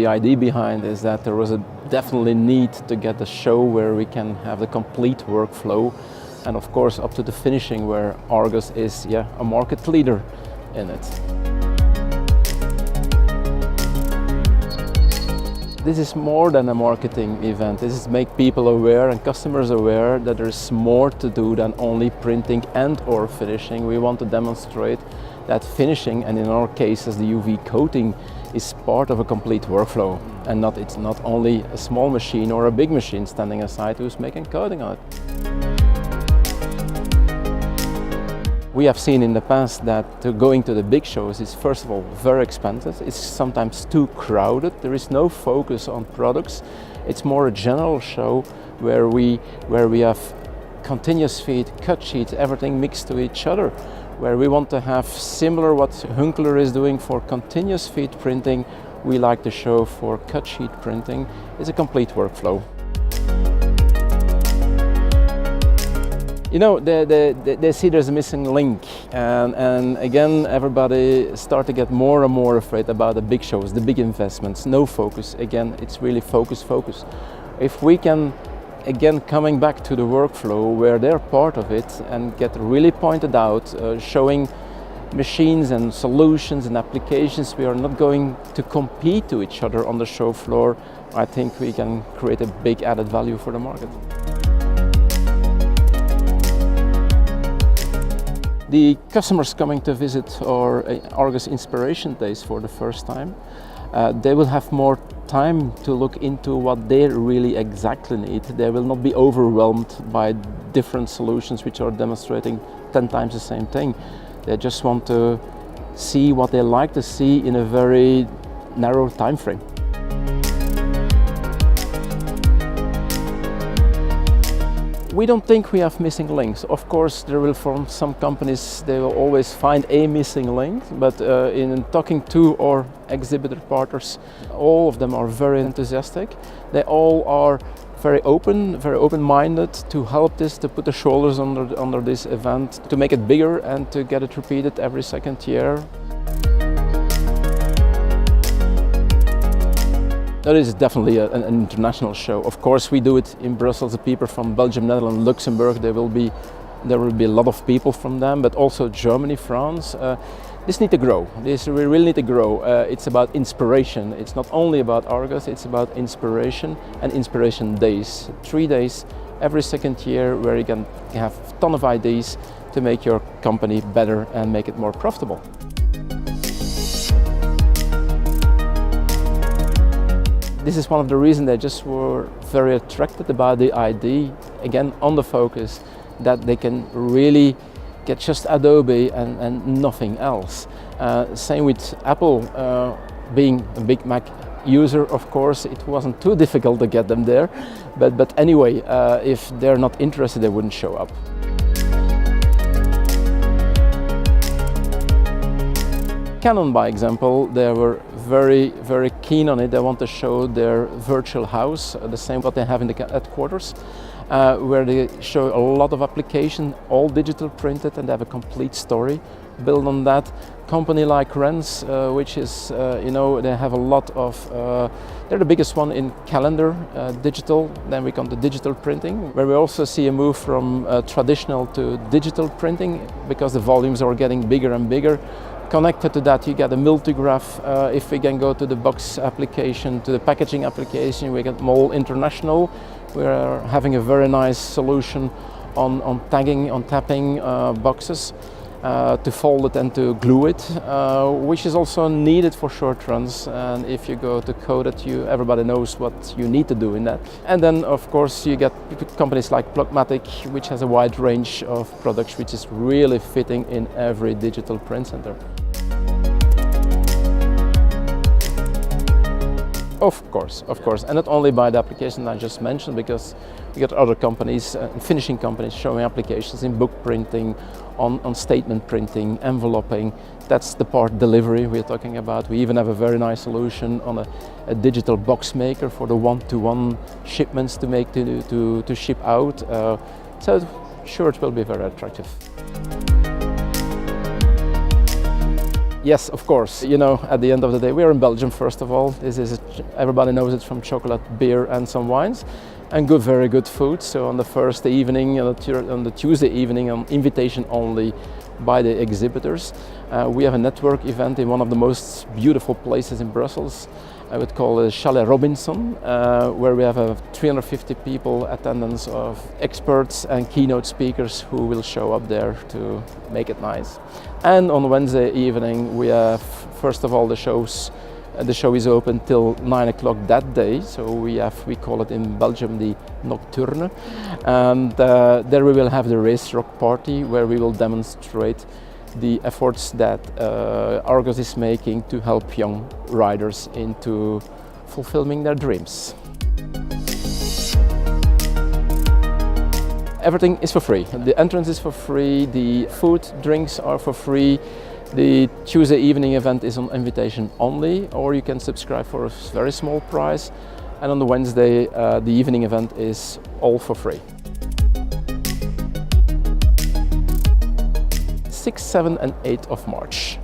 the idea behind is that there was a definitely need to get a show where we can have the complete workflow, and of course up to the finishing, where Argos is a market leader in it. This is more than a marketing event. This is make people aware and customers aware that there's more to do than only printing and or finishing. We want to demonstrate that finishing, and in our cases the UV coating, is part of a complete workflow, and it's not only a small machine or a big machine standing aside who's making coating on it. We have seen in the past that going to the big shows is first of all very expensive. It's sometimes too crowded. There is no focus on products. It's more a general show where we have continuous feed, cut sheets, everything mixed to each other, where we want to have similar what Hunkeler is doing for continuous feed printing. We like to show for cut sheet printing. It's a complete workflow. You know, they see there's a missing link, and again everybody start to get more and more afraid about the big shows, the big investments, no focus. Again, it's really focus. If we can, again, coming back to the workflow where they're part of it and get really pointed out, showing machines and solutions and applications, we are not going to compete to each other on the show floor. I think we can create a big added value for the market. The customers coming to visit our Argos Inspiration Days for the first time, they will have more time to look into what they really exactly need. They will not be overwhelmed by different solutions which are demonstrating 10 times the same thing. They just want to see what they like to see in a very narrow time frame. We don't think we have missing links. Of course, there will, from some companies, they will always find a missing link, but in talking to our exhibitor partners, all of them are very enthusiastic. They all are very open-minded to help this, to put the shoulders under this event, to make it bigger and to get it repeated every second year. That is definitely an international show. Of course, we do it in Brussels. The people from Belgium, Netherlands, Luxembourg, there will be a lot of people from them, but also Germany, France. This need to grow. We really need to grow. It's about inspiration. It's not only about Argos, it's about inspiration and inspiration days. 3 days every second year where you can have a ton of ideas to make your company better and make it more profitable. This is one of the reasons they just were very attracted about the idea, again on the focus, that they can really get just Adobe and nothing else. Same with Apple, being a big Mac user, of course, it wasn't too difficult to get them there. But anyway, if they're not interested, they wouldn't show up. Canon, by example, they were very keen on it. They want to show their virtual house, the same what they have in the headquarters, where they show a lot of application, all digital printed, and they have a complete story built on that. Company like Rens, which is, they have a lot of, they're the biggest one in calendar, digital. Then we come to digital printing, where we also see a move from traditional to digital printing, because the volumes are getting bigger and bigger. Connected to that, you get a multigraph. If we can go to the box application, to the packaging application, we get more international. We're having a very nice solution on tagging, on tapping boxes to fold it and to glue it, which is also needed for short runs. And if you go to code it, everybody knows what you need to do in that. And then, of course, you get companies like Plugmatic, which has a wide range of products, which is really fitting in every digital print center. Of course, and not only by the application I just mentioned, because we got other companies, finishing companies, showing applications in book printing, on statement printing, enveloping. That's the part delivery we're talking about. We even have a very nice solution on a digital box maker for the one-to-one shipments to make to ship out. So sure, it will be very attractive. Yes, of course. You know, at the end of the day, we are in Belgium, first of all. Everybody knows it from chocolate, beer, and some wines, and very good food. So on the first evening, on the Tuesday evening, on invitation only by the exhibitors, we have a network event in one of the most beautiful places in Brussels. I would call it Chalet Robinson, where we have 350 people attendance of experts and keynote speakers who will show up there to make it nice. And on Wednesday evening we have, first of all, the show is open till 9 o'clock that day, so we call it in Belgium the Nocturne, and there we will have the race rock party where we will demonstrate the efforts that Argos is making to help young riders into fulfilling their dreams. Everything is for free. The entrance is for free, the food, drinks are for free. The Tuesday evening event is on invitation only, or you can subscribe for a very small price. And on the Wednesday, the evening event is all for free. 6, 7 and 8 of March.